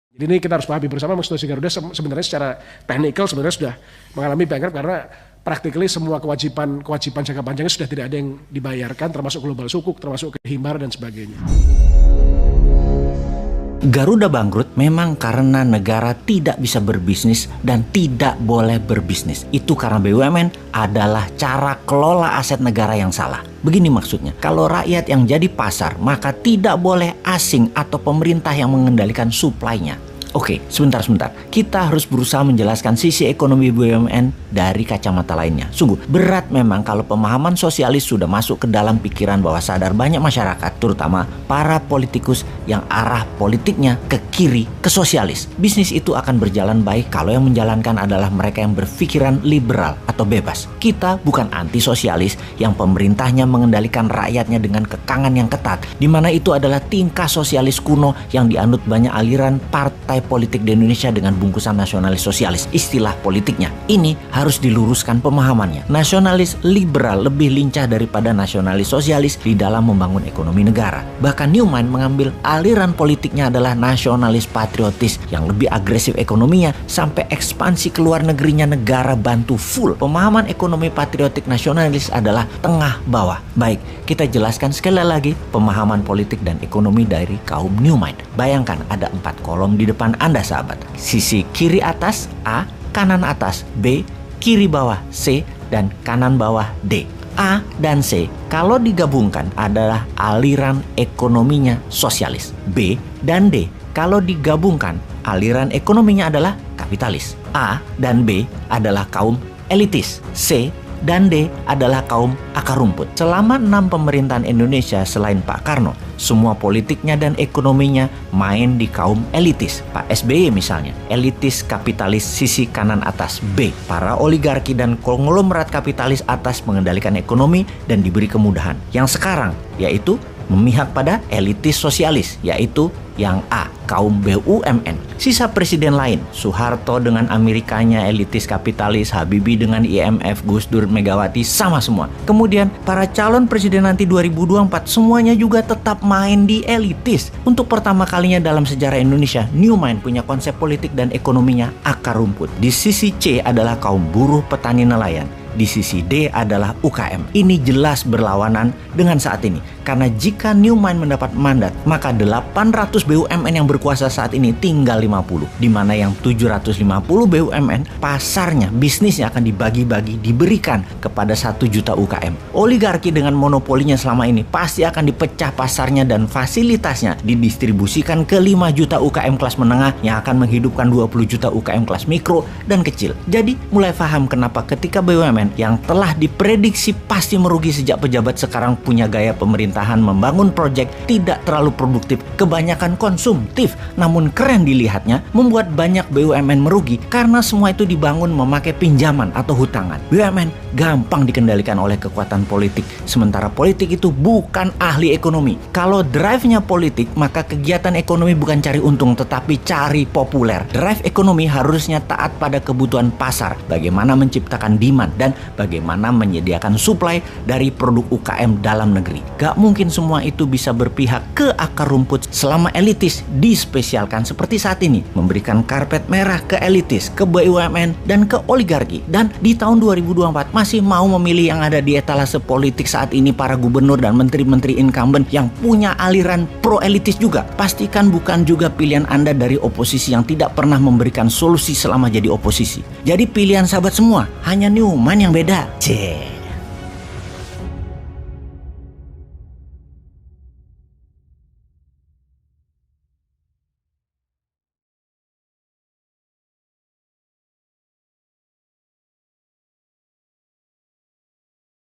Jadi ini kita harus pahami bersama, Institusi Garuda sebenarnya secara teknikal sebenarnya sudah mengalami bankrupt karena practically semua kewajiban jangka panjangnya sudah tidak ada yang dibayarkan, termasuk global sukuk, termasuk himar dan sebagainya. Garuda bangkrut memang karena negara tidak bisa berbisnis dan tidak boleh berbisnis. Itu karena BUMN adalah cara kelola aset negara yang salah. Begini maksudnya, kalau rakyat yang jadi pasar, maka tidak boleh asing atau pemerintah yang mengendalikan suplainya. Oke, sebentar. Kita harus berusaha menjelaskan sisi ekonomi BUMN dari kacamata lainnya. Sungguh, berat memang kalau pemahaman sosialis sudah masuk ke dalam pikiran bawah sadar banyak masyarakat, terutama para politikus yang arah politiknya ke kiri, ke sosialis. Bisnis itu akan berjalan baik kalau yang menjalankan adalah mereka yang berpikiran liberal atau bebas. Kita bukan anti-sosialis yang pemerintahnya mengendalikan rakyatnya dengan kekangan yang ketat, di mana itu adalah tingkah sosialis kuno yang dianut banyak aliran partai politik di Indonesia dengan bungkusan nasionalis sosialis. Istilah politiknya ini harus diluruskan pemahamannya. Nasionalis liberal lebih lincah daripada nasionalis sosialis di dalam membangun ekonomi negara. Bahkan Newman mengambil aliran politiknya adalah nasionalis patriotis yang lebih agresif ekonominya sampai ekspansi keluar negerinya negara bantu full. Pemahaman ekonomi patriotik nasionalis adalah tengah bawah. Baik, kita jelaskan sekali lagi pemahaman politik dan ekonomi dari kaum Newman. Bayangkan ada 4 kolom di depan Anda sahabat. Sisi kiri atas A, kanan atas B, kiri bawah C, dan kanan bawah D. A dan C kalau digabungkan adalah aliran ekonominya sosialis. B dan D kalau digabungkan aliran ekonominya adalah kapitalis. A dan B adalah kaum elitis. C dan D adalah kaum akar rumput. Selama 6 pemerintahan Indonesia selain Pak Karno, semua politiknya dan ekonominya main di kaum elitis. Pak SBY misalnya, elitis kapitalis sisi kanan atas B. Para oligarki dan konglomerat kapitalis atas mengendalikan ekonomi dan diberi kemudahan. Yang sekarang yaitu memihak pada elitis sosialis, yaitu yang A, kaum BUMN. Sisa presiden lain, Soeharto dengan Amerikanya elitis kapitalis, Habibie dengan IMF, Gus Dur, Megawati, sama semua. Kemudian para calon presiden nanti 2024 semuanya juga tetap main di elitis. Untuk pertama kalinya dalam sejarah Indonesia, Newman punya konsep politik dan ekonominya akar rumput. Di sisi C adalah kaum buruh, petani, nelayan. Di sisi D adalah UKM. Ini jelas berlawanan dengan saat ini. Karena jika Newman mendapat mandat, maka 800 BUMN yang berkuasa saat ini tinggal 50. Di mana yang 750 BUMN, pasarnya, bisnisnya akan dibagi-bagi, diberikan kepada 1 juta UKM. Oligarki dengan monopolinya selama ini pasti akan dipecah pasarnya dan fasilitasnya didistribusikan ke 5 juta UKM kelas menengah yang akan menghidupkan 20 juta UKM kelas mikro dan kecil. Jadi mulai paham kenapa ketika BUMN yang telah diprediksi pasti merugi sejak pejabat sekarang punya gaya pemerintahan membangun proyek tidak terlalu produktif, kebanyakan konsumtif, namun keren dilihatnya, membuat banyak BUMN merugi karena semua itu dibangun memakai pinjaman atau hutangan. BUMN gampang dikendalikan oleh kekuatan politik, sementara politik itu bukan ahli ekonomi. Kalau drive-nya politik, maka kegiatan ekonomi bukan cari untung tetapi cari populer. Drive ekonomi harusnya taat pada kebutuhan pasar, bagaimana menciptakan demand dan bagaimana menyediakan supply dari produk UKM dalam negeri. Gak mungkin semua itu bisa berpihak ke akar rumput selama elitis dispesialkan seperti saat ini, memberikan karpet merah ke elitis, ke BUMN dan ke oligarki. Dan di tahun 2024 masih mau memilih yang ada di etalase politik saat ini para gubernur dan menteri-menteri incumbent yang punya aliran pro elitis juga. Pastikan bukan juga pilihan Anda dari oposisi yang tidak pernah memberikan solusi selama jadi oposisi. Jadi pilihan sahabat semua, hanya Newman yang beda. Cek.